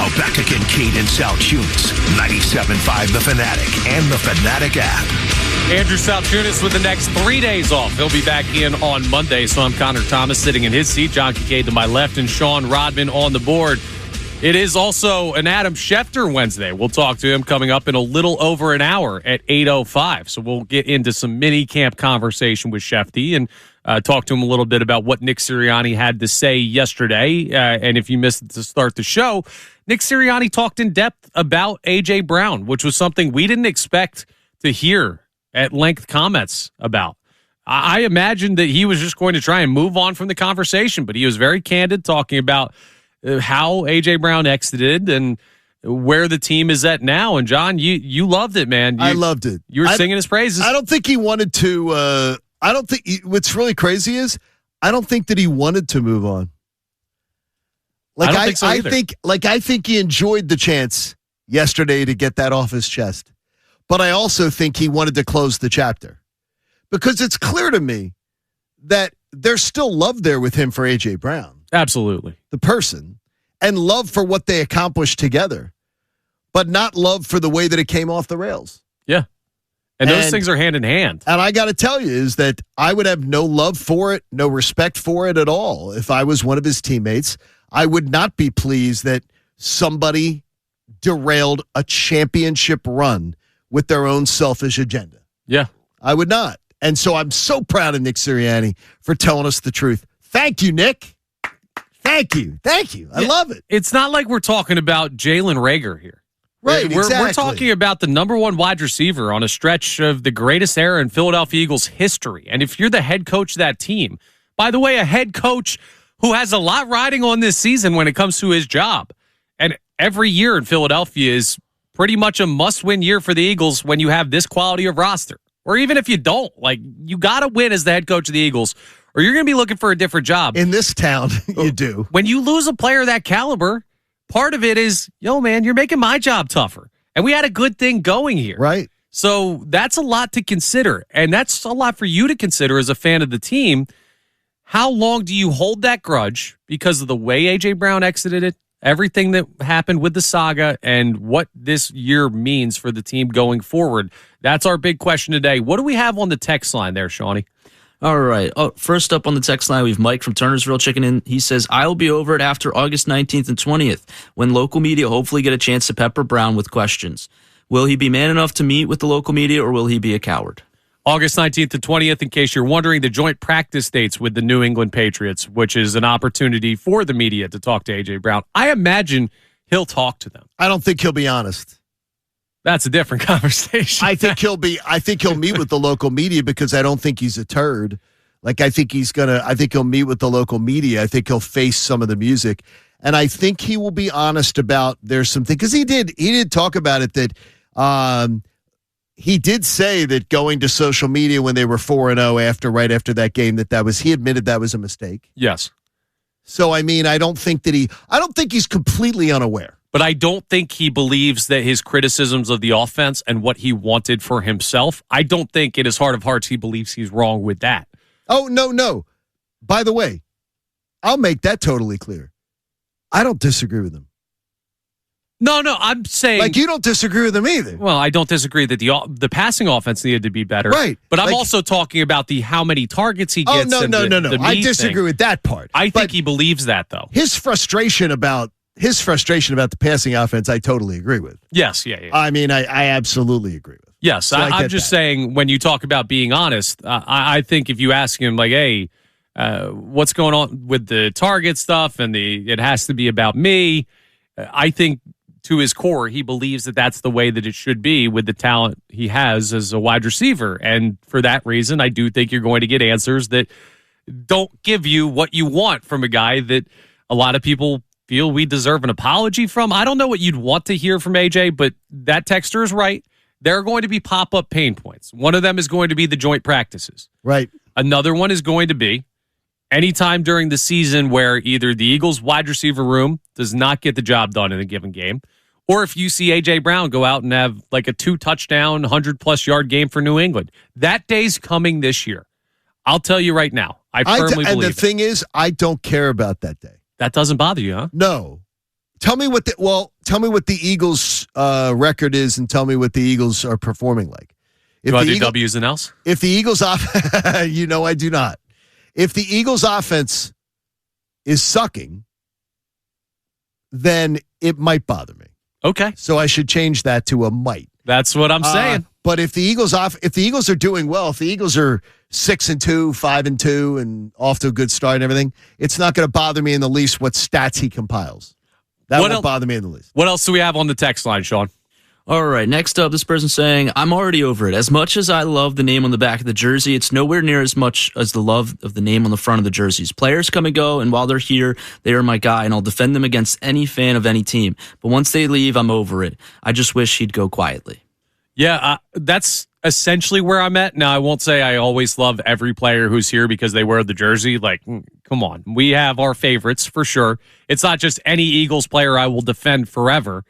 Now back to Kincaid and Saltunis, 97.5 The Fanatic and the Fanatic app. Andrew Saltunis with the next 3 days off. He'll be back in on Monday. So I'm Connor Thomas sitting in his seat. John Kincaid to my left and Sean Rodman on the board. It is also an Adam Schefter Wednesday. We'll talk to him coming up in a little over an hour at 8:05. So we'll get into some mini camp conversation with Shefty and talk to him a little bit about what Nick Sirianni had to say yesterday. And if you missed it to start the show, Nick Sirianni talked in depth about A.J. Brown, which was something we didn't expect to hear at length comments about. I imagined that he was just going to try and move on from the conversation, but he was very candid talking about how A.J. Brown exited and where the team is at now. And, John, you loved it, man. I loved it. You were singing his praises. I don't think he wanted to what's really crazy is I don't think that he wanted to move on. I don't think so either. I think he enjoyed the chance yesterday to get that off his chest. But I also think he wanted to close the chapter. Because it's clear to me that there's still love there with him for A.J. Brown. Absolutely. The person. And love for what they accomplished together. But not love for the way that it came off the rails. Yeah. And those things are hand in hand. And I got to tell you is that I would have no love for it, no respect for it at all. If I was one of his teammates, I would not be pleased that somebody derailed a championship run with their own selfish agenda. Yeah. I would not. And so I'm so proud of Nick Sirianni for telling us the truth. Thank you, Nick. Thank you. I love it. It's not like we're talking about Jalen Reagor here. Right, exactly. We're talking about the number one wide receiver on a stretch of the greatest era in Philadelphia Eagles history. And if you're the head coach of that team, by the way, a head coach who has a lot riding on this season when it comes to his job. And every year in Philadelphia is pretty much a must-win year for the Eagles when you have this quality of roster. Or even if you don't, you got to win as the head coach of the Eagles, or you're going to be looking for a different job. In this town, you do. When you lose a player of that caliber, part of it is, man, you're making my job tougher. And we had a good thing going here. Right. So that's a lot to consider. And that's a lot for you to consider as a fan of the team. How long do you hold that grudge because of the way A.J. Brown exited it, everything that happened with the saga, and what this year means for the team going forward? That's our big question today. What do we have on the text line there, Shawnee? All right. First up on the text line, we have Mike from Turnersville checking in. He says, I'll be over it after August 19th and 20th when local media hopefully get a chance to pepper Brown with questions. Will he be man enough to meet with the local media, or will he be a coward? August 19th and 20th, in case you're wondering, the joint practice dates with the New England Patriots, which is an opportunity for the media to talk to A.J. Brown. I imagine he'll talk to them. I don't think he'll be honest. That's a different conversation. I think he'll meet with the local media because I don't think he's a turd. I think he'll meet with the local media. I think he'll face some of the music. And I think he will be honest about there's something, because he did talk about it, that he did say that going to social media when they were 4-0 right after that game, he admitted that was a mistake. Yes. So I don't think he's completely unaware. But I don't think he believes that his criticisms of the offense and what he wanted for himself, I don't think in his heart of hearts he believes he's wrong with that. Oh, no. By the way, I'll make that totally clear. I don't disagree with him. No, I'm saying... you don't disagree with him either. Well, I don't disagree that the passing offense needed to be better. Right. But I'm also talking about how many targets he gets. Oh, no. I disagree with that part. I think he believes that, though. His frustration about the passing offense, I totally agree with. Yes, yeah. I absolutely agree with. Yes, so I'm just saying, when you talk about being honest, I think if you ask him, hey, what's going on with the target stuff and it has to be about me, I think to his core, he believes that that's the way that it should be with the talent he has as a wide receiver. And for that reason, I do think you're going to get answers that don't give you what you want from a guy that a lot of people feel we deserve an apology from. I don't know what you'd want to hear from AJ, but that texter is right. There are going to be pop-up pain points. One of them is going to be the joint practices. Right. Another one is going to be anytime during the season where either the Eagles wide receiver room does not get the job done in a given game, or if you see A.J. Brown go out and have a 2-touchdown, 100-plus yard game for New England. That day's coming this year. I'll tell you right now. I firmly believe it. And the thing is, I don't care about that day. That doesn't bother you, huh? No. tell me what the Eagles' record is, and tell me what the Eagles are performing like. Do I do W's and L's? If the Eagles I do not. If the Eagles' offense is sucking, then it might bother me. Okay. So I should change that to a might. That's what I'm saying. But if the Eagles are doing well, if the Eagles are 6-2, 5-2, and off to a good start and everything, it's not going to bother me in the least what stats he compiles. That won't bother me in the least. What else do we have on the text line, Sean? All right, next up, this person saying, I'm already over it. As much as I love the name on the back of the jersey, it's nowhere near as much as the love of the name on the front of the jerseys. Players come and go, and while they're here, they are my guy, and I'll defend them against any fan of any team. But once they leave, I'm over it. I just wish he'd go quietly. Yeah, that's essentially where I'm at. Now, I won't say I always love every player who's here because they wear the jersey. Like, come on. We have our favorites for sure. It's not just any Eagles player I will defend forever.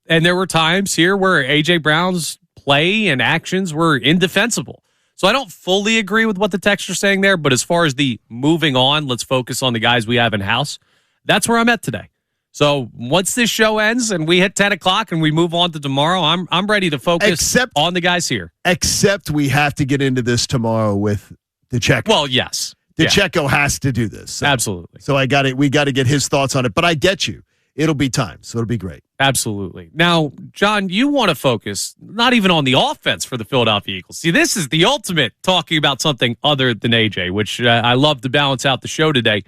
And there were times here where A.J. Brown's play and actions were indefensible. So I don't fully agree with what the texter's saying there, but as far as the moving on, let's focus on the guys we have in-house, that's where I'm at today. So once this show ends and we hit 10 o'clock and we move on to tomorrow, I'm ready to focus on the guys here. Except we have to get into this tomorrow with DeCecco. Well, yes. DeCecco has to do this. So. Absolutely. So we got to get his thoughts on it. But I get you. It'll be time, so it'll be great. Absolutely. Now, John, you want to focus not even on the offense for the Philadelphia Eagles. See, this is the ultimate talking about something other than AJ, which I love to balance out the show today.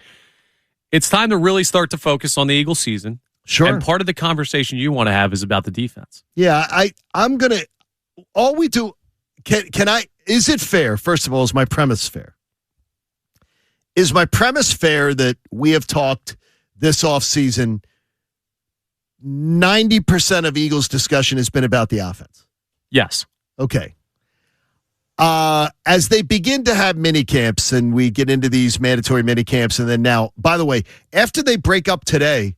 It's time to really start to focus on the Eagles season. Sure. And part of the conversation you want to have is about the defense. Yeah, I'm going to – all we do – can I – is it fair, first of all, is my premise fair? Is my premise fair that we have talked this offseason – 90% of Eagles discussion has been about the offense? Yes. Okay. As they begin to have mini camps and we get into these mandatory mini camps, and then now, by the way, after they break up today,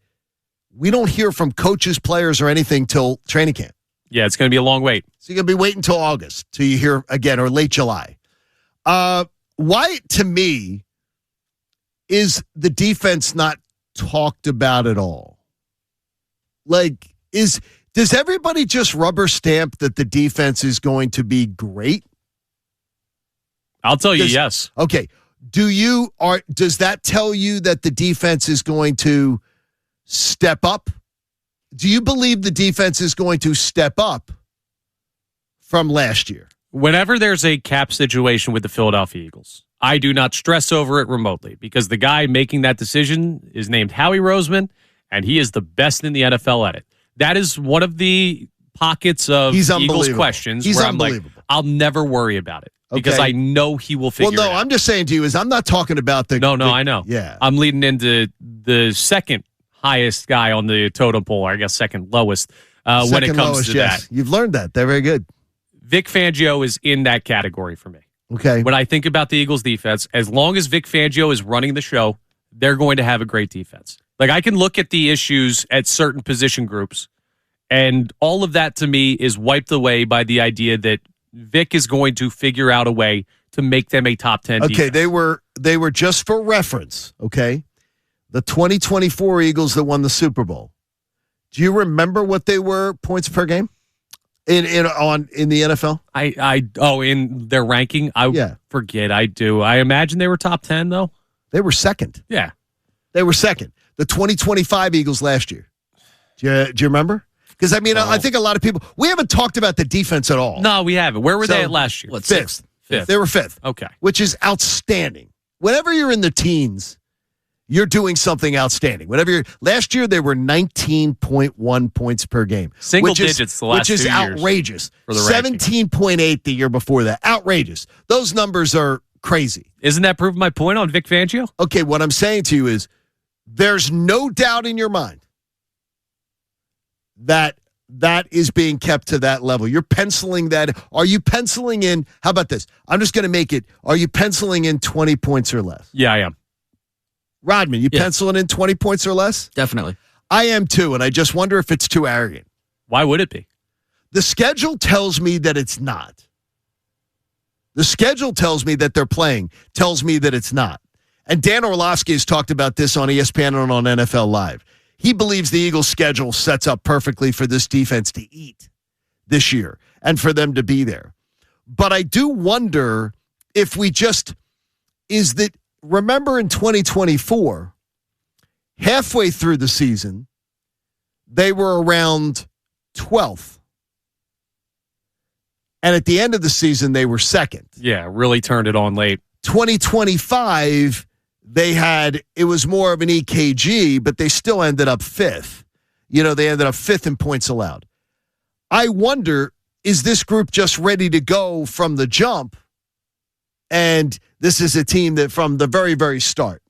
we don't hear from coaches, players, or anything till training camp. Yeah, it's going to be a long wait. So you're going to be waiting until August till you hear again, or late July. Why, to me, is the defense not talked about at all? Like, does everybody just rubber stamp that the defense is going to be great? I'll tell you yes. Okay. Does that tell you that the defense is going to step up? Do you believe the defense is going to step up from last year? Whenever there's a cap situation with the Philadelphia Eagles, I do not stress over it remotely because the guy making that decision is named Howie Roseman, and he is the best in the NFL at it. That is one of the pockets of Eagles questions where I'm like, I'll never worry about it because I know he will figure it out. Well, no, I'm just saying to you I'm not talking about the... No, I know. Yeah. I'm leading into the second highest guy on the totem pole, or I guess second lowest when it comes to that. You've learned that. They're very good. Vic Fangio is in that category for me. Okay. When I think about the Eagles defense, as long as Vic Fangio is running the show, they're going to have a great defense. Like, I can look at the issues at certain position groups, and all of that to me is wiped away by the idea that Vic is going to figure out a way to make them a top 10 defense. Okay, they were just for reference, okay? The 2024 Eagles that won the Super Bowl. Do you remember what they were points per game in the NFL? In their ranking? I forget. I do. I imagine they were top 10, though. They were second. Yeah. They were second. The 2025 Eagles last year. Do you remember? Because, I mean, I think a lot of people, we haven't talked about the defense at all. No, we haven't. Where were they at last year? What, fifth? Fifth. They were fifth. Okay. Which is outstanding. Whenever you're in the teens, you're doing something outstanding. Last year, they were 19.1 points per game. Single digits the last 2 years. Which is outrageous. 17.8 the year before that. Outrageous. Those numbers are crazy. Isn't that proving my point on Vic Fangio? Okay, what I'm saying to you is, there's no doubt in your mind that is being kept to that level. You're penciling that. Are you penciling in? How about this? I'm just going to make it. Are you penciling in 20 points or less? Yeah, I am. Rodman, you penciling in 20 points or less? Definitely. I am too, and I just wonder if it's too arrogant. Why would it be? The schedule tells me that it's not. The schedule tells me that they're playing, tells me that it's not. And Dan Orlovsky has talked about this on ESPN and on NFL Live. he believes the Eagles' schedule sets up perfectly for this defense to eat this year and for them to be there. But I do wonder if remember in 2024, halfway through the season, they were around 12th. And at the end of the season, they were second. Yeah, really turned it on late. 2025, it was more of an EKG, but they still ended up fifth. They ended up fifth in points allowed. I wonder, is this group just ready to go from the jump? And this is a team that from the very, very start.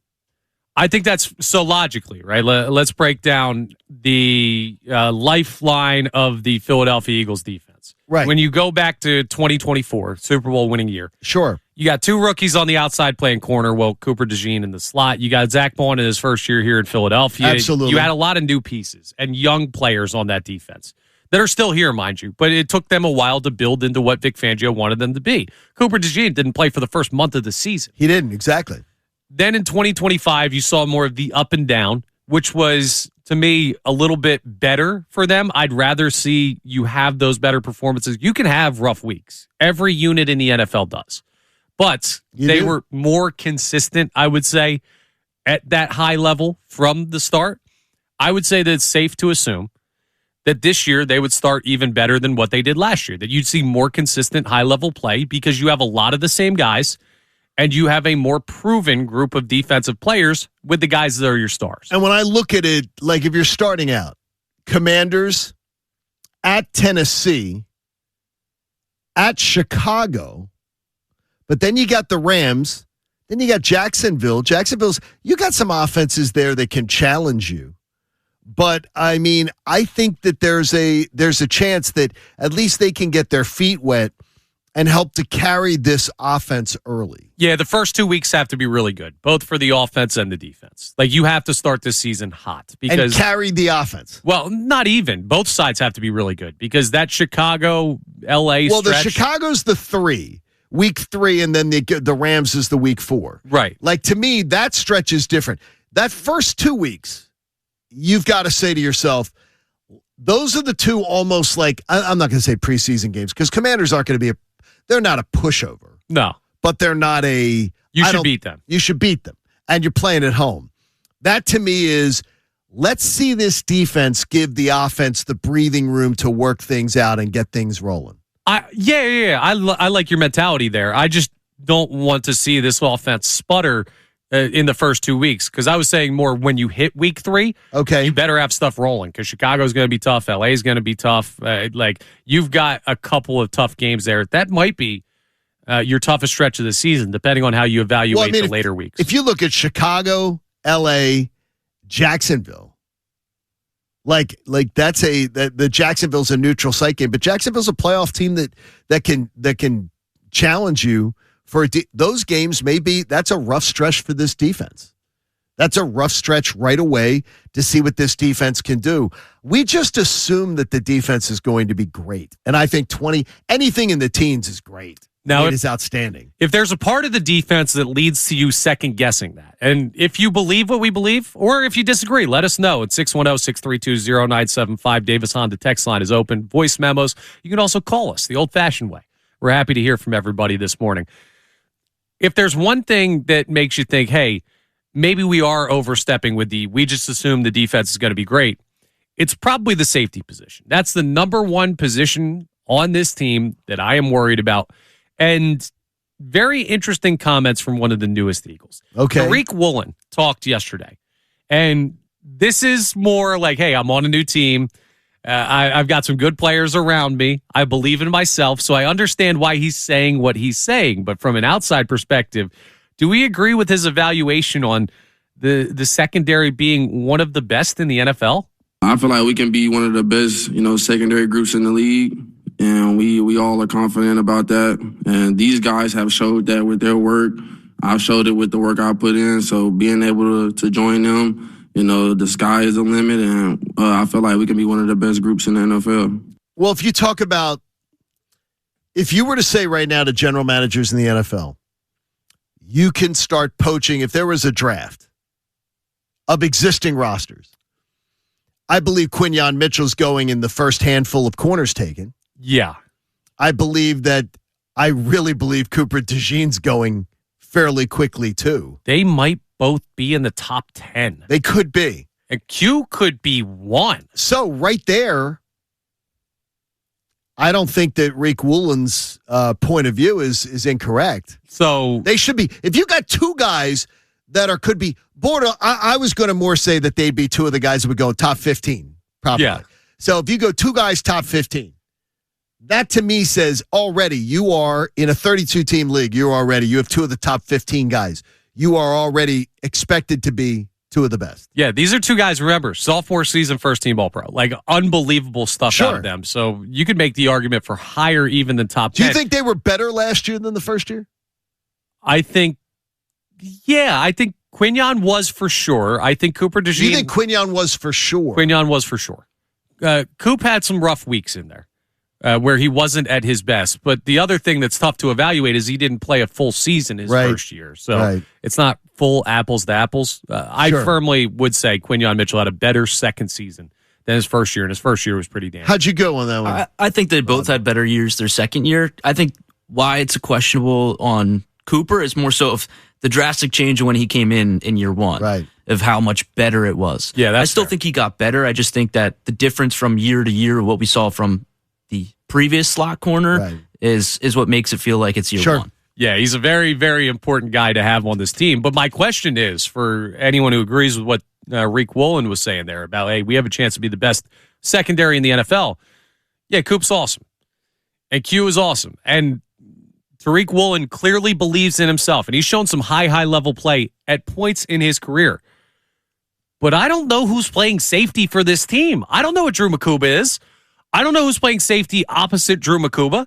I think that's so logically, right? Let's break down the lifeline of the Philadelphia Eagles defense. Right. When you go back to 2024, Super Bowl winning year. Sure. You got two rookies on the outside playing corner. Well, Cooper DeJean in the slot. You got Zach Bond in his first year here in Philadelphia. Absolutely. You had a lot of new pieces and young players on that defense that are still here, mind you. But it took them a while to build into what Vic Fangio wanted them to be. Cooper DeJean didn't play for the first month of the season. He didn't, exactly. Then in 2025, you saw more of the up and down, which was, to me, a little bit better for them. I'd rather see you have those better performances. You can have rough weeks. Every unit in the NFL does. But they were more consistent, I would say, at that high level from the start. I would say that it's safe to assume that this year they would start even better than what they did last year, that you'd see more consistent high-level play because you have a lot of the same guys and you have a more proven group of defensive players with the guys that are your stars. And when I look at it, like if you're starting out, Commanders, at Tennessee, at Chicago, but then you got the Rams, then you got Jacksonville. You got some offenses there that can challenge you. But, I mean, I think that there's a chance that at least they can get their feet wet and help to carry this offense early. Yeah, the first 2 weeks have to be really good, both for the offense and the defense. Like, you have to start this season hot. And carry the offense. Well, not even. Both sides have to be really good because that Chicago, L.A. Well, stretch, the Chicago's the 3. Week 3, and then the Rams is the week 4. Right. Like, to me, that stretch is different. That first 2 weeks, you've got to say to yourself, those are the two almost like, I'm not going to say preseason games because Commanders aren't going to be they're not a pushover. No. But they're not You should beat them. You should beat them. And you're playing at home. That to me is, let's see this defense give the offense the breathing room to work things out and get things rolling. Yeah. I like your mentality there. I just don't want to see this offense sputter in the first 2 weeks because I was saying more when you hit week 3, okay, you better have stuff rolling because Chicago's going to be tough, LA's going to be tough. You've got a couple of tough games there. That might be your toughest stretch of the season, depending on how you evaluate the later weeks. If you look at Chicago, LA, Jacksonville, like that's the Jacksonville's a neutral site game, but Jacksonville's a playoff team that can challenge you. For those games, that's a rough stretch for this defense. That's a rough stretch right away to see what this defense can do. We just assume that the defense is going to be great. And I think anything in the teens is great. Now, it is outstanding. If there's a part of the defense that leads to you second-guessing that, and if you believe what we believe, or if you disagree, let us know at 610-632-0975. Davis Honda text line is open. Voice memos. You can also call us the old-fashioned way. We're happy to hear from everybody this morning. If there's one thing that makes you think, hey, maybe we are overstepping with we just assume the defense is going to be great, it's probably the safety position. That's the number one position on this team that I am worried about. And very interesting comments from one of the newest Eagles. Okay. Tariq Woolen talked yesterday. And this is more like, hey, I'm on a new team. I've got some good players around me. I believe in myself, so I understand why he's saying what he's saying. But from an outside perspective, do we agree with his evaluation on the secondary being one of the best in the NFL? I feel like we can be one of the best, secondary groups in the league, and we all are confident about that. And these guys have showed that with their work. I've showed it with the work I put in, so being able to join them, the sky is the limit, and I feel like we can be one of the best groups in the NFL. Well, if you were to say right now to general managers in the NFL, you can start poaching, if there was a draft of existing rosters, I believe Quinyon Mitchell's going in the first handful of corners taken. Yeah. I really believe Cooper DeJean's going fairly quickly, too. They might both be in the top 10. They could be. And Q could be 1. So right there, I don't think that Rick Woolen's point of view is incorrect. So they should be. If you got two guys that could be border, I was going to more say that they'd be two of the guys that would go top 15, probably. Yeah. So if you go two guys top 15, that to me says already you are in a 32-team league. You have two of the top 15 guys. You are already expected to be two of the best. Yeah, these are two guys, remember, sophomore season, first-team All-Pro. Like, unbelievable stuff out of them. So you could make the argument for higher even than top 10. Do you think they were better last year than the first year? I think Quinyon was for sure. I think Cooper DeJean. You think Quinyon was for sure? Quinyon was for sure. Coop had some rough weeks in there where he wasn't at his best. But the other thing that's tough to evaluate is he didn't play a full season his first year. So it's not full apples to apples. I firmly would say Quinyon Mitchell had a better second season than his first year, and his first year was pretty damn. How'd you go on that one? I think they both had better years their second year. I think why it's a questionable on Cooper is more so of the drastic change when he came in year one, right? Of how much better it was. Yeah, I still think he got better. I just think that the difference from year to year, what we saw from the previous slot corner is what makes it feel like it's year one. Yeah, he's a very, very important guy to have on this team. But my question is, for anyone who agrees with what Rick Woolen was saying there about, hey, we have a chance to be the best secondary in the NFL. Yeah, Coop's awesome. And Q is awesome. And Tariq Woolen clearly believes in himself. And he's shown some high level play at points in his career. But I don't know who's playing safety for this team. I don't know what Drew Makuba is. I don't know who's playing safety opposite Drew Makuba.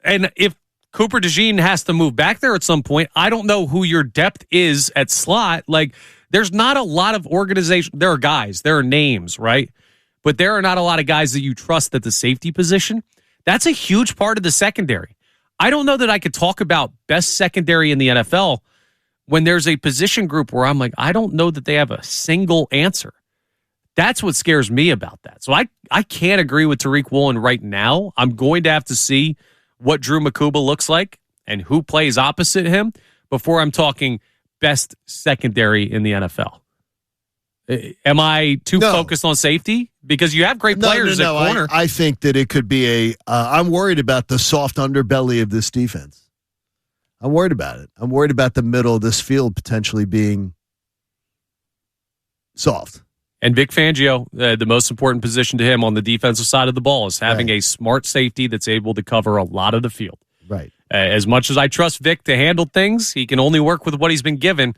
And if Cooper DeJean has to move back there at some point, I don't know who your depth is at slot. Like, there's not a lot of organization. There are guys, there are names, right? But there are not a lot of guys that you trust at the safety position. That's a huge part of the secondary. I don't know that I could talk about best secondary in the NFL when there's a position group where I'm like, I don't know that they have a single answer. That's what scares me about that. So I can't agree with Tariq Woolen right now. I'm going to have to see what Drew Makuba looks like and who plays opposite him before I'm talking best secondary in the NFL. Am I too focused on safety? Because you have great players at corner. I think that it could be I'm worried about the soft underbelly of this defense. I'm worried about it. I'm worried about the middle of this field potentially being soft. And Vic Fangio, the most important position to him on the defensive side of the ball is having a smart safety that's able to cover a lot of the field. Right. As much as I trust Vic to handle things, he can only work with what he's been given,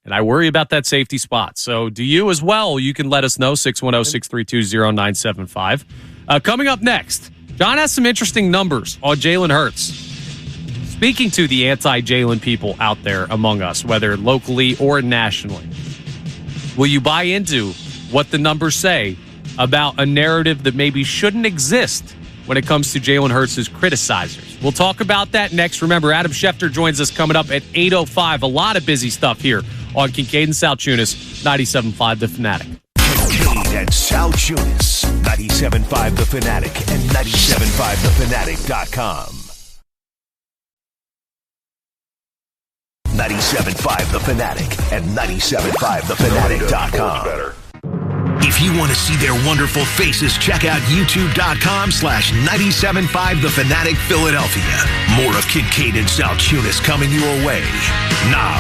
and I worry about that safety spot. So do you as well? You can let us know, 610-632-0975. Coming up next, John has some interesting numbers on Jalen Hurts. Speaking to the anti-Jalen people out there among us, whether locally or nationally, will you buy into what the numbers say about a narrative that maybe shouldn't exist when it comes to Jalen Hurts' criticizers? We'll talk about that next. Remember, Adam Schefter joins us coming up at 8:05. A lot of busy stuff here on Kincaid and Salchunas, 97.5 The Fanatic. Kincaid and Salchunas, 97.5 The Fanatic and 97.5thefanatic.com. 97.5 The Fanatic and 97.5thefanatic.com. If you want to see their wonderful faces, check out youtube.com/975 The Fanatic Philadelphia. More of Kincaid and Salchunas coming your way now.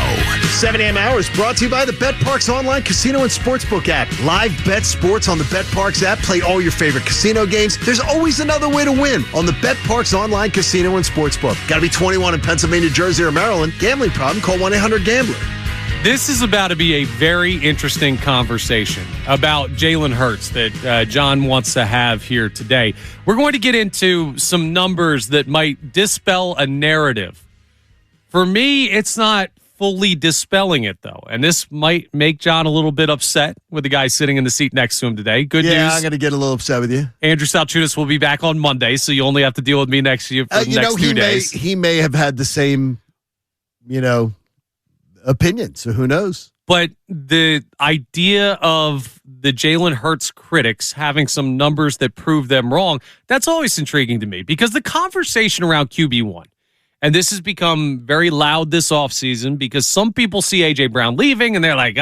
7 a.m. hour is brought to you by the BetParx online casino and sportsbook app. Live bet sports on the BetParx app. Play all your favorite casino games. There's always another way to win on the BetParx online casino and sportsbook. Got to be 21 in Pennsylvania, Jersey, or Maryland. Gambling problem? Call 1-800-GAMBLER. This is about to be a very interesting conversation about Jalen Hurts that John wants to have here today. We're going to get into some numbers that might dispel a narrative. For me, it's not fully dispelling it, though. And this might make John a little bit upset with the guy sitting in the seat next to him today. Good news. Yeah, I'm going to get a little upset with you. Andrew Salchunas will be back on Monday, so you only have to deal with me next year for the next 2 days. He may have had the same, opinion, so who knows? But the idea of the Jalen Hurts critics having some numbers that prove them wrong, that's always intriguing to me because the conversation around QB1, and this has become very loud this offseason because some people see A.J. Brown leaving and they're like,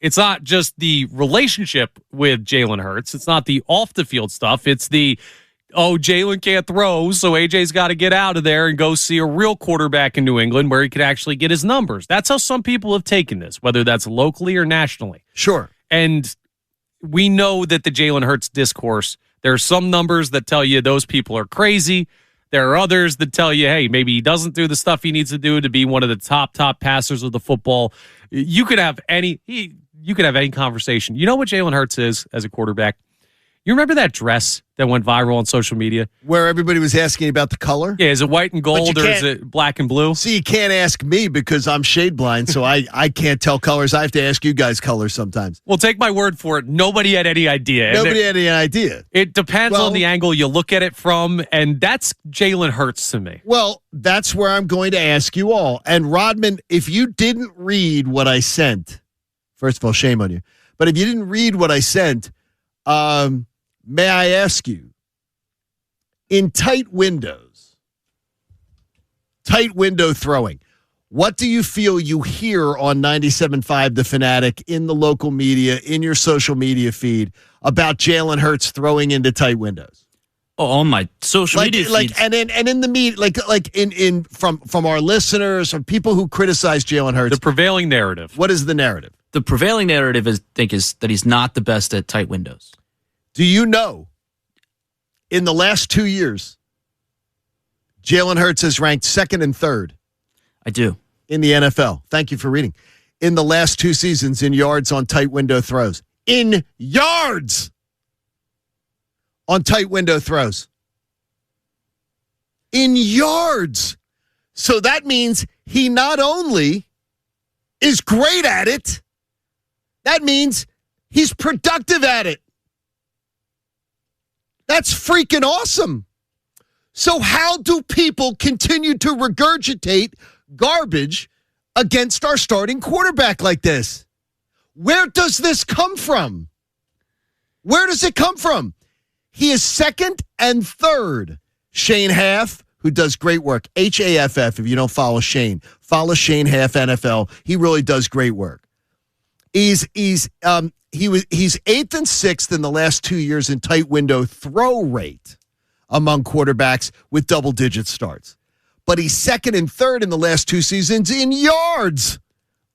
it's not just the relationship with Jalen Hurts. It's not the off-the-field stuff. It's the, Jalen can't throw, so AJ's got to get out of there and go see a real quarterback in New England where he could actually get his numbers. That's how some people have taken this, whether that's locally or nationally. Sure. And we know that the Jalen Hurts discourse, there are some numbers that tell you those people are crazy. There are others that tell you, hey, maybe he doesn't do the stuff he needs to do to be one of the top passers of the football. You could have any conversation. You know what Jalen Hurts is as a quarterback? You remember that dress that went viral on social media? Where everybody was asking about the color? Yeah, is it white and gold or is it black and blue? See, you can't ask me because I'm shade blind, so I can't tell colors. I have to ask you guys colors sometimes. Well, take my word for it. Nobody had any idea. Nobody had any idea. It depends on the angle you look at it from, and that's Jalen Hurts to me. Well, that's where I'm going to ask you all. And Rodman, if you didn't read what I sent, first of all, shame on you. But if you didn't read what I sent, may I ask you, in tight window throwing, what do you feel you hear on 97.5 The Fanatic, in the local media, in your social media feed, about Jalen Hurts throwing into tight windows? Oh, on my social media feed. And in the media, from our listeners, from people who criticize Jalen Hurts. The prevailing narrative. What is the narrative? The prevailing narrative is that he's not the best at tight windows. Do you know, in the last 2 years, Jalen Hurts has ranked second and third? I do. In the NFL. Thank you for reading. In the last 2 seasons in yards on tight window throws. In yards on tight window throws. In yards. So that means he not only is great at it, that means he's productive at it. That's freaking awesome. So how do people continue to regurgitate garbage against our starting quarterback like this? Where does this come from? Where does it come from? He is second and third. Shane Haff, who does great work. Haff, if you don't follow Shane. Follow Shane Haff NFL. He really does great work. He's 8th and 6th in the last 2 years in tight window throw rate among quarterbacks with double-digit starts. But he's second and third in the last 2 seasons in yards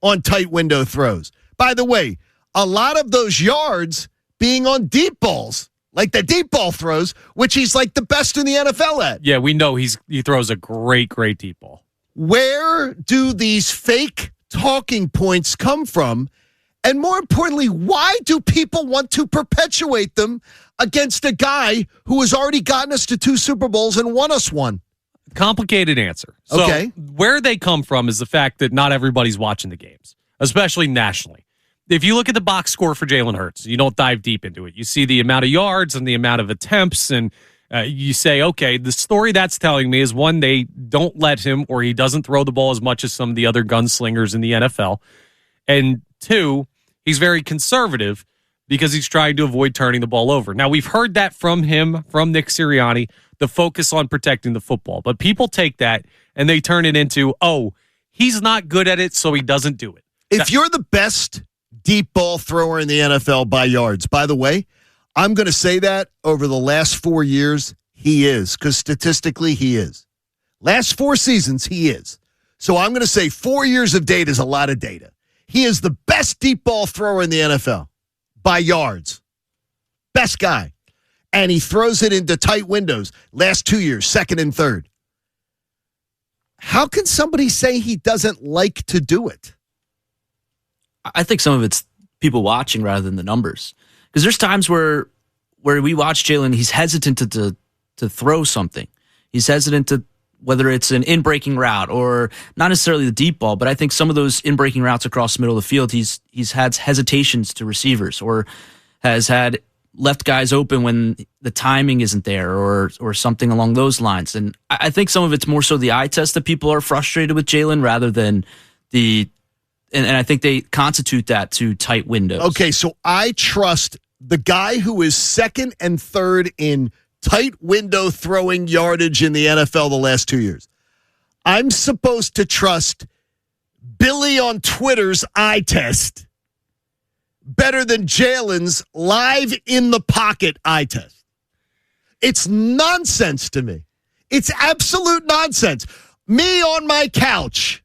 on tight window throws. By the way, a lot of those yards being on deep balls, like the deep ball throws, which he's like the best in the NFL at. Yeah, we know he throws a great deep ball. Where do these fake talking points come from? And more importantly, why do people want to perpetuate them against a guy who has already gotten us to 2 Super Bowls and won us one? Complicated answer. So okay. Where they come from is the fact that not everybody's watching the games, especially nationally. If you look at the box score for Jalen Hurts, you don't dive deep into it. You see the amount of yards and the amount of attempts, and you say, okay, the story that's telling me is, one, they don't let him, or he doesn't throw the ball as much as some of the other gunslingers in the NFL. And 2, he's very conservative because he's trying to avoid turning the ball over. Now, we've heard that from him, from Nick Sirianni, the focus on protecting the football. But people take that and they turn it into, he's not good at it, so he doesn't do it. If you're the best deep ball thrower in the NFL by yards, by the way, I'm going to say that over the last 4 years, he is, because statistically he is. Last 4 seasons, he is. So I'm going to say 4 years of data is a lot of data. He is the best deep ball thrower in the NFL by yards. Best guy. And he throws it into tight windows. Last 2 years, second and third. How can somebody say he doesn't like to do it? I think some of it's people watching rather than the numbers. Because there's times where we watch Jalen, he's hesitant to throw something. He's hesitant to, whether it's an in-breaking route or not necessarily the deep ball, but I think some of those in-breaking routes across the middle of the field, he's had hesitations to receivers or has had left guys open when the timing isn't there or something along those lines. And I think some of it's more so the eye test that people are frustrated with Jalen rather than the And I think they constitute that to tight windows. Okay, so I trust the guy who is second and third in tight window throwing yardage in the NFL the last 2 years. I'm supposed to trust Billy on Twitter's eye test better than Jalen's live in the pocket eye test. It's nonsense to me. It's absolute nonsense. Me on my couch.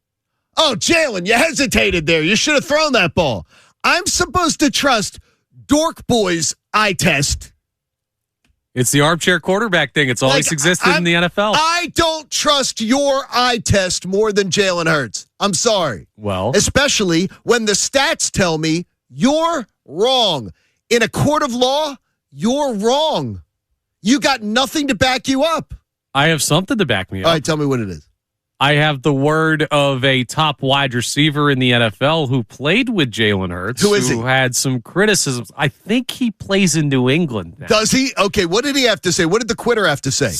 Oh, Jalen, you hesitated there. You should have thrown that ball. I'm supposed to trust Dork Boy's eye test. It's the armchair quarterback thing. It's always existed in the NFL. I don't trust your eye test more than Jalen Hurts. I'm sorry. Well, especially when the stats tell me you're wrong. In a court of law, you're wrong. You got nothing to back you up. I have something to back me up. All right, tell me what it is. I have the word of a top wide receiver in the NFL who played with Jalen Hurts. Who is he? Who had some criticisms. I think he plays in New England now. Does he? Okay, what did he have to say? What did the quitter have to say?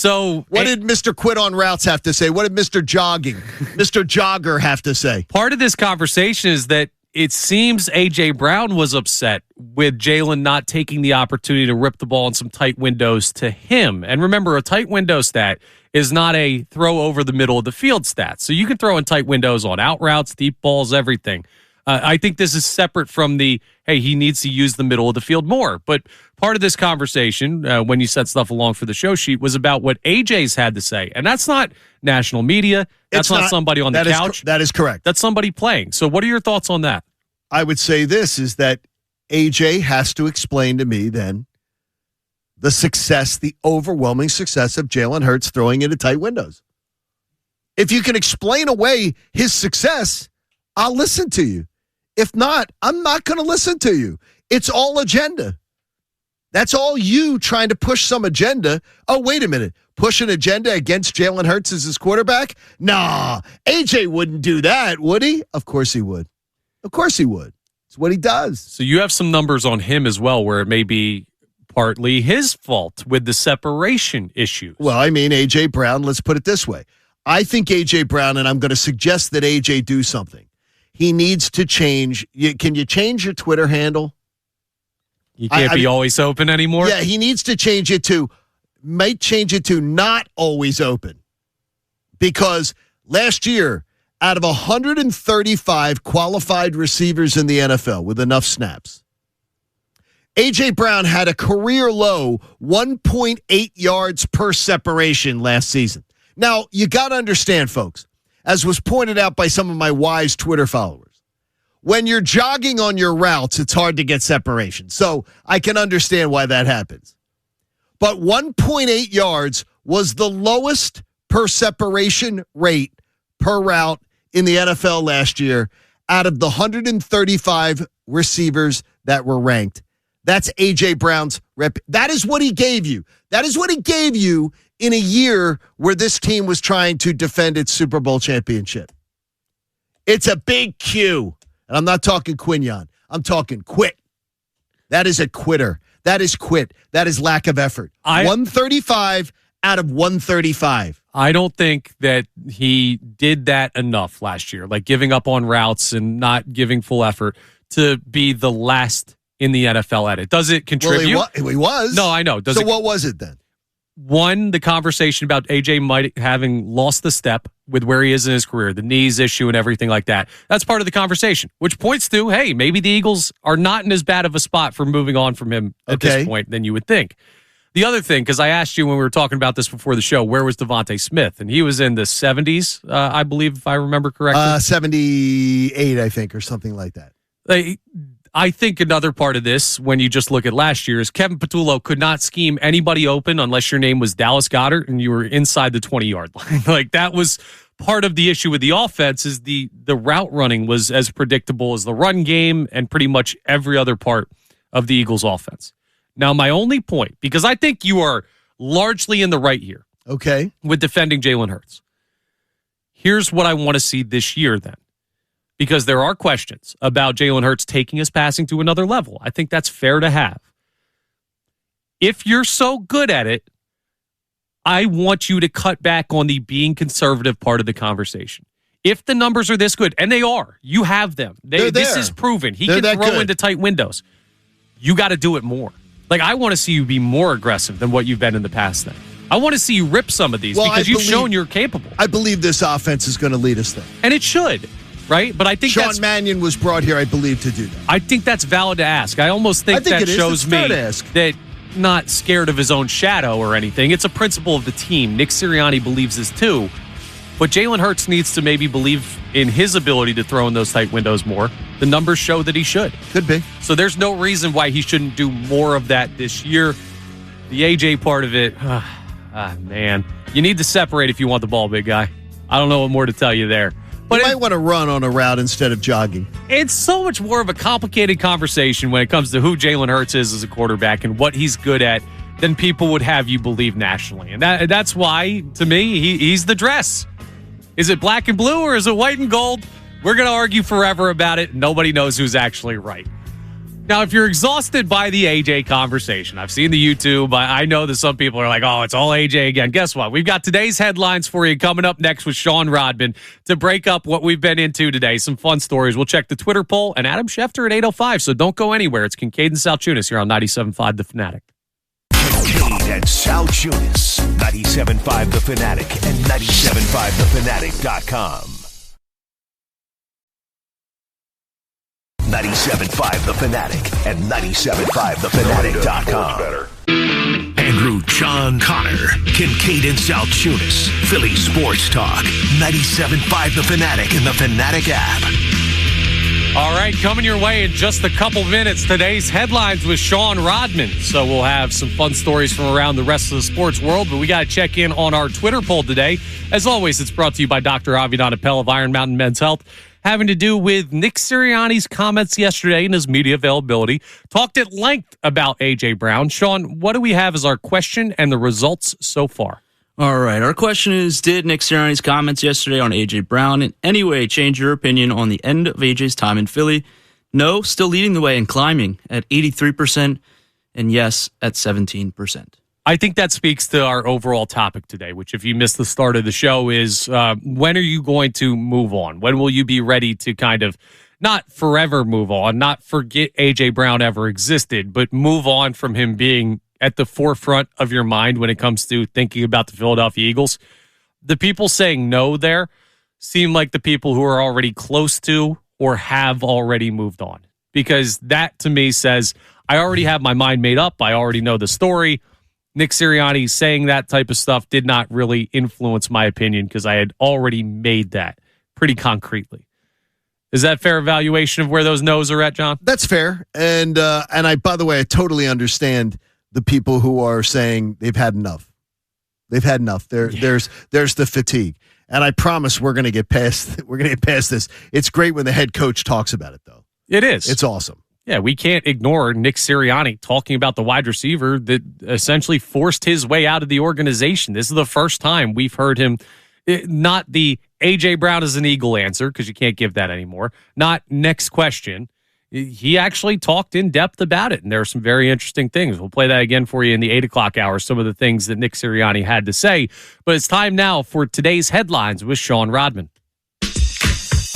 What did Mr. Quit on Routes have to say? What did Mr. Mr. Jogger have to say? Part of this conversation is that it seems A.J. Brown was upset with Jalen not taking the opportunity to rip the ball in some tight windows to him. And remember, a tight window stat is not a throw over the middle of the field stat. So you can throw in tight windows on out routes, deep balls, everything. I think this is separate from the, hey, he needs to use the middle of the field more. But part of this conversation, when you set stuff along for the show sheet, was about what AJ's had to say. And that's not national media. That's not somebody on the couch. That is correct. That's somebody playing. So what are your thoughts on that? I would say this is that AJ has to explain to me then the overwhelming success of Jalen Hurts throwing into tight windows. If you can explain away his success, I'll listen to you. If not, I'm not going to listen to you. It's all agenda. That's all you trying to push some agenda. Oh, wait a minute. Push an agenda against Jalen Hurts as his quarterback? Nah, AJ wouldn't do that, would he? Of course he would. Of course he would. It's what he does. So you have some numbers on him as well where it may be partly his fault with the separation issues. Well, I mean, A.J. Brown, let's put it this way. I think A.J. Brown, and I'm going to suggest that A.J. do something. He needs to change. Can you change your Twitter handle? You can't be always open anymore? Yeah, he needs to change it to not always open. Because last year, out of 135 qualified receivers in the NFL with enough snaps, A.J. Brown had a career low 1.8 yards per separation last season. Now, you got to understand, folks, as was pointed out by some of my wise Twitter followers, when you're jogging on your routes, it's hard to get separation. So I can understand why that happens. But 1.8 yards was the lowest per separation rate per route in the NFL last year out of the 135 receivers that were ranked. That's A.J. Brown's rep. That is what he gave you. That is what he gave you in a year where this team was trying to defend its Super Bowl championship. It's a big Q. And I'm not talking Quignon. I'm talking quit. That is a quitter. That is quit. That is lack of effort. 135 out of 135. I don't think that he did that enough last year, like giving up on routes and not giving full effort to be the last in the NFL at it. Does it contribute? Well, he was. No, I know. What was it then? One, the conversation about AJ might having lost the step with where he is in his career, the knees issue and everything like that. That's part of the conversation, which points to, hey, maybe the Eagles are not in as bad of a spot for moving on from him at this point than you would think. The other thing, because I asked you when we were talking about this before the show, where was Devontae Smith? And he was in the 70s, I believe, if I remember correctly. 78, I think, or something like that. I think another part of this, when you just look at last year, is Kevin Patullo could not scheme anybody open unless your name was Dallas Goedert and you were inside the 20-yard line. Like, that was part of the issue with the offense, is the route running was as predictable as the run game and pretty much every other part of the Eagles' offense. Now, my only point, because I think you are largely in the right here, okay, with defending Jalen Hurts. Here's what I want to see this year then. Because there are questions about Jalen Hurts taking his passing to another level. I think that's fair to have. If you're so good at it, I want you to cut back on the being conservative part of the conversation. If the numbers are this good, and they are, you have them. This is proven. He can throw into tight windows. You got to do it more. Like, I want to see you be more aggressive than what you've been in the past then. I want to see you rip some of these because you've shown you're capable. I believe this offense is going to lead us there. And it should, right? But I think Sean Mannion was brought here, I believe, to do that. I think that's valid to ask. I almost think that shows me that not scared of his own shadow or anything. It's a principle of the team. Nick Sirianni believes this too. But Jalen Hurts needs to maybe believe in his ability to throw in those tight windows more. The numbers show that he should. Could be. So there's no reason why he shouldn't do more of that this year. The AJ part of it, man. You need to separate if you want the ball, big guy. I don't know what more to tell you there. But you might want to run on a route instead of jogging. It's so much more of a complicated conversation when it comes to who Jalen Hurts is as a quarterback and what he's good at than people would have you believe nationally. And that's why, to me, he's the dress. Is it black and blue or is it white and gold? We're going to argue forever about it. Nobody knows who's actually right. Now, if you're exhausted by the AJ conversation, I've seen the YouTube. I know that some people are like, oh, it's all AJ again. Guess what? We've got today's headlines for you coming up next with Sean Rodman to break up what we've been into today. Some fun stories. We'll check the Twitter poll and Adam Schefter at 8:05. So don't go anywhere. It's Kincaid and Salchunas here on 97.5 The Fanatic. Kincaid and Salchunas, 97.5 The Fanatic and 97.5thefanatic.com. 97.5 The Fanatic and 97.5thefanatic.com. Andrew John Connor, Kincaid and Salchunas, Philly Sports Talk, 97.5 The Fanatic and the Fanatic app. All right, coming your way in just a couple minutes, today's headlines with Sean Rodman. So we'll have some fun stories from around the rest of the sports world, but we got to check in on our Twitter poll today. As always, it's brought to you by Dr. Avidan Appel of Iron Mountain Men's Health, having to do with Nick Sirianni's comments yesterday and his media availability. Talked at length about A.J. Brown. Sean, what do we have as our question and the results so far? All right, our question is, did Nick Sirianni's comments yesterday on A.J. Brown in any way change your opinion on the end of A.J.'s time in Philly? No, still leading the way and climbing at 83%, and yes at 17%. I think that speaks to our overall topic today, which, if you missed the start of the show, is when are you going to move on? When will you be ready to kind of not forever move on, not forget A.J. Brown ever existed, but move on from him being at the forefront of your mind when it comes to thinking about the Philadelphia Eagles? The people saying no there seem like the people who are already close to or have already moved on, because that to me says, I already have my mind made up. I already know the story. Nick Sirianni saying that type of stuff did not really influence my opinion because I had already made that pretty concretely. Is that fair evaluation of where those no's are at, John? That's fair. And I, by the way, I totally understand the people who are saying they've had enough. They've had enough. There's the fatigue. And I promise we're going to get past this. It's great when the head coach talks about it, though. It is. It's awesome. Yeah, we can't ignore Nick Sirianni talking about the wide receiver that essentially forced his way out of the organization. This is the first time we've heard him, not the A.J. Brown is an Eagle answer, because you can't give that anymore, not next question. He actually talked in depth about it, and there are some very interesting things. We'll play that again for you in the 8 o'clock hour, some of the things that Nick Sirianni had to say. But it's time now for today's headlines with Sean Rodman.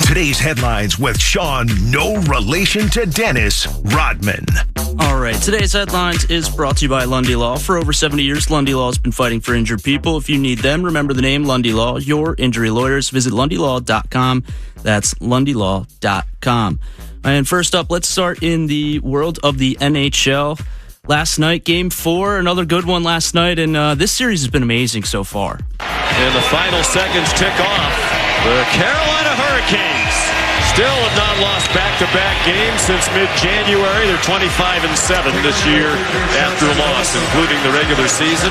Today's headlines with Sean, no relation to Dennis Rodman. All right, today's headlines is brought to you by Lundy Law. For over 70 years, Lundy Law has been fighting for injured people. If you need them, remember the name Lundy Law, your injury lawyers. Visit LundyLaw.com. That's LundyLaw.com. And first up, let's start in the world of the NHL. Last night, Game 4, another good one last night, and this series has been amazing so far. And the final seconds tick off. The Carolina Hurricanes still have not lost back-to-back games since mid-January. They're 25-7 this year after a loss, including the regular season.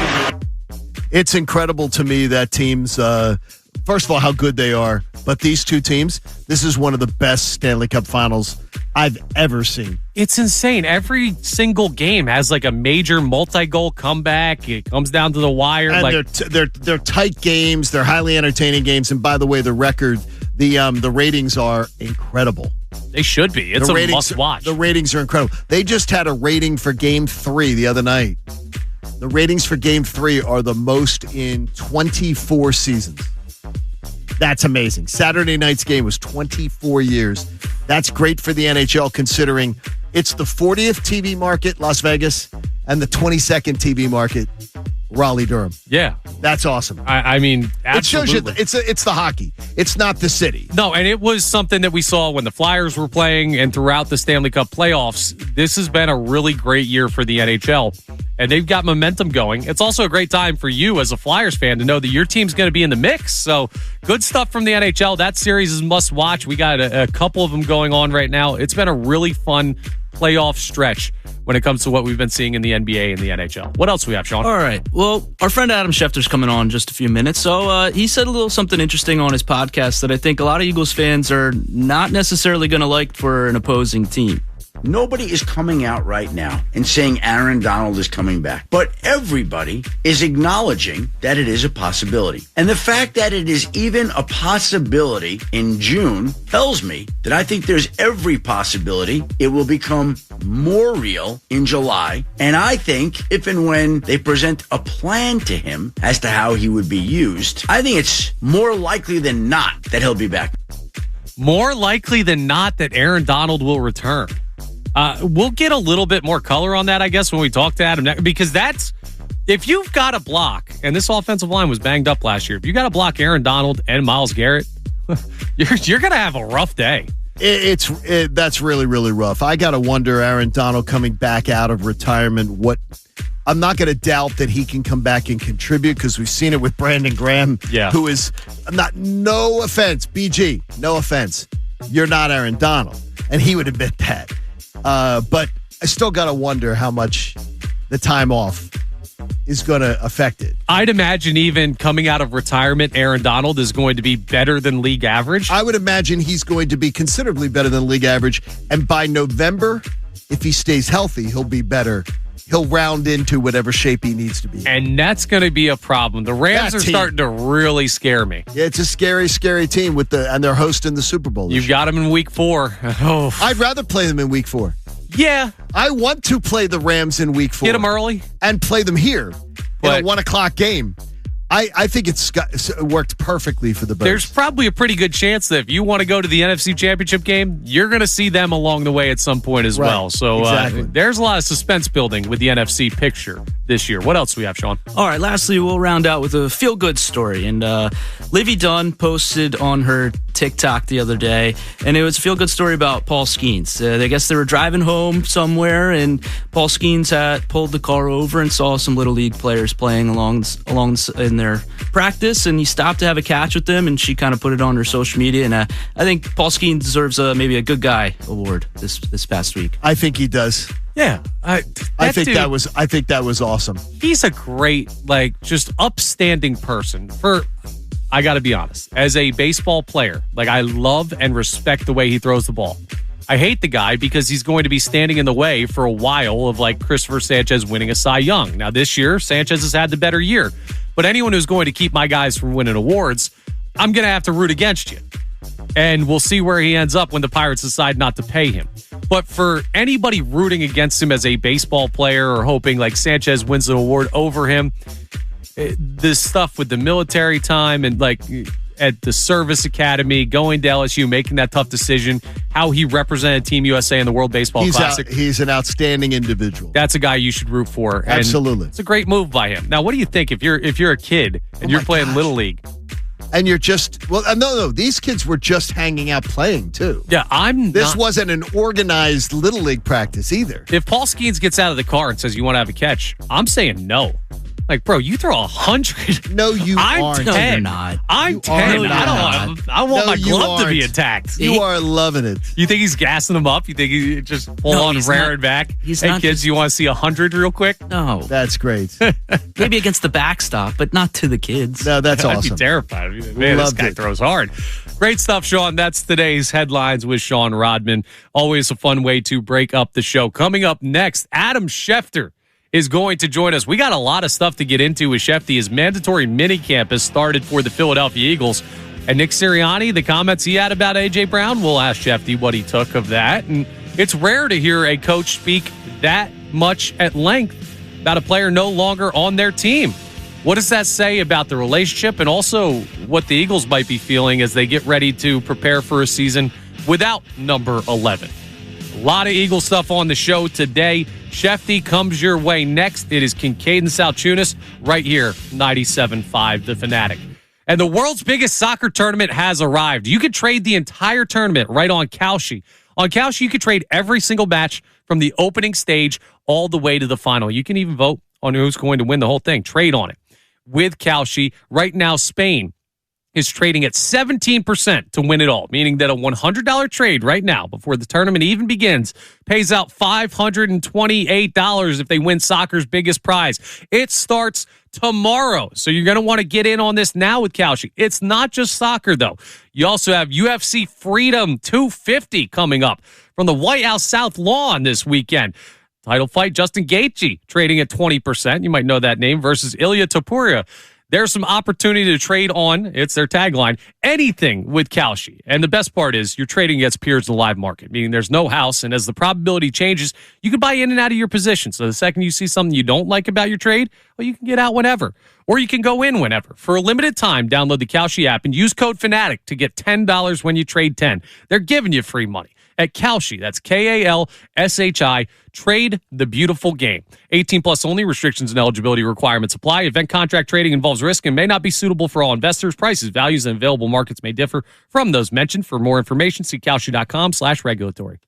It's incredible to me that teams, first of all, how good they are, but these two teams, this is one of the best Stanley Cup finals I've ever seen. It's insane. Every single game has like a major multi-goal comeback. It comes down to the wire. And they're tight games. They're highly entertaining games. And by the way, the record, the ratings are incredible. They should be. It's a must-watch. The ratings are incredible. They just had a rating for Game 3 the other night. The ratings for Game 3 are the most in 24 seasons. That's amazing. Saturday night's game was 24 years. That's great for the NHL considering it's the 40th TV market, Las Vegas, and the 22nd TV market, Raleigh-Durham. Yeah. That's awesome. I mean, absolutely. It shows you it's the hockey. It's not the city. No, and it was something that we saw when the Flyers were playing and throughout the Stanley Cup playoffs. This has been a really great year for the NHL, and they've got momentum going. It's also a great time for you as a Flyers fan to know that your team's going to be in the mix. So good stuff from the NHL. That series is must watch. We got a couple of them going on right now. It's been a really fun playoff stretch when it comes to what we've been seeing in the NBA and the NHL. What else do we have, Sean? All right. Well, our friend Adam Schefter's coming on in just a few minutes. So he said a little something interesting on his podcast that I think a lot of Eagles fans are not necessarily going to like for an opposing team. Nobody is coming out right now and saying Aaron Donald is coming back, but everybody is acknowledging that it is a possibility. And the fact that it is even a possibility in June tells me that I think there's every possibility it will become more real in July. And I think if and when they present a plan to him as to how he would be used, I think it's more likely than not that he'll be back. More likely than not that Aaron Donald will return. We'll get a little bit more color on that, I guess, when we talk to Adam, because that's, if you've got to block, and this offensive line was banged up last year, if you got to block Aaron Donald and Myles Garrett, you're going to have a rough day. That's really, really rough. I got to wonder, Aaron Donald coming back out of retirement, I'm not going to doubt that he can come back and contribute because we've seen it with Brandon Graham, who is no offense, BG, no offense. You're not Aaron Donald. And he would admit that. But I still got to wonder how much the time off is going to affect it. I'd imagine even coming out of retirement, Aaron Donald is going to be better than league average. I would imagine he's going to be considerably better than league average. And by November, if he stays healthy, he'll be better. He'll round into whatever shape he needs to be. And that's going to be a problem. The Rams are starting to really scare me. Yeah, it's a scary, scary team and they're hosting the Super Bowl. You've got them in week 4. Oh. I'd rather play them in week 4. Yeah. I want to play the Rams in week 4. Get them early. And play them here in a 1 o'clock game. I think it worked perfectly for the Bears. There's probably a pretty good chance that if you want to go to the NFC Championship game, you're going to see them along the way at some point as well. So exactly. There's a lot of suspense building with the NFC picture this year. What else do we have, Sean? All right, lastly, we'll round out with a feel-good story. And Livy Dunn posted on her TikTok the other day, and it was a feel-good story about Paul Skeens. I guess they were driving home somewhere, and Paul Skeens had pulled the car over and saw some Little League players playing along in their practice, and he stopped to have a catch with them, and she kind of put it on her social media. And I think Paul Skeens deserves maybe a Good Guy award this past week. I think he does. Yeah, I think that was awesome. He's a great, just upstanding person. I got to be honest, as a baseball player, I love and respect the way he throws the ball. I hate the guy because he's going to be standing in the way for a while of Christopher Sanchez winning a Cy Young. Now this year, Sanchez has had the better year. But anyone who's going to keep my guys from winning awards, I'm going to have to root against you. And we'll see where he ends up when the Pirates decide not to pay him. But for anybody rooting against him as a baseball player or hoping Sanchez wins an award over him, this stuff with the military time and at the service academy, going to LSU, making that tough decision, how he represented Team USA in the World Baseball Classic. He's an outstanding individual. That's a guy you should root for. And absolutely. It's a great move by him. Now, what do you think if you're a kid and you're playing Little League? And you're just, no, these kids were just hanging out playing too. Yeah, This wasn't an organized Little League practice either. If Paul Skeens gets out of the car and says, you want to have a catch, I'm saying no. Bro, you throw 100. No, you aren't. I'm 10. No, you're not. I'm 10. I want my glove to be intact. You are loving it. You think he's gassing them up? You think he's just full on raring back? Hey, kids, you want to see 100 real quick? No. That's great. Maybe against the backstop, but not to the kids. No, that's awesome. I'd be terrified. Man, this guy throws hard. Great stuff, Sean. That's today's headlines with Sean Rodman. Always a fun way to break up the show. Coming up next, Adam Schefter is going to join us. We got a lot of stuff to get into with Shefty. His mandatory minicamp has started for the Philadelphia Eagles. And Nick Sirianni, the comments he had about A.J. Brown, we'll ask Shefty what he took of that. And it's rare to hear a coach speak that much at length about a player no longer on their team. What does that say about the relationship and also what the Eagles might be feeling as they get ready to prepare for a season without number 11? A lot of Eagle stuff on the show today. Shefty comes your way next. It is Kincaid and Salchunas right here, 97.5 The Fanatic. And the world's biggest soccer tournament has arrived. You could trade the entire tournament right on Kalshi. On Kalshi, you could trade every single match from the opening stage all the way to the final. You can even vote on who's going to win the whole thing. Trade on it. With Kalshi, right now, Spain is trading at 17% to win it all, meaning that a $100 trade right now, before the tournament even begins, pays out $528 if they win soccer's biggest prize. It starts tomorrow, so you're going to want to get in on this now with Kalshi. It's not just soccer, though. You also have UFC Freedom 250 coming up from the White House South Lawn this weekend. Title fight, Justin Gaethje trading at 20%. You might know that name, versus Ilya Topuria. There's some opportunity to trade on, it's their tagline, anything with Kalshi. And the best part is you're trading against peers in the live market, meaning there's no house. And as the probability changes, you can buy in and out of your position. So the second you see something you don't like about your trade, well, you can get out whenever. Or you can go in whenever. For a limited time, download the Kalshi app and use code Fanatic to get $10 when you trade 10. They're giving you free money at Kalshi. That's Kalshi. Trade the beautiful game. 18 plus only. Restrictions and eligibility requirements apply. Event contract trading involves risk and may not be suitable for all investors. Prices, values, and available markets may differ from those mentioned. For more information, see Kalshi.com/regulatory.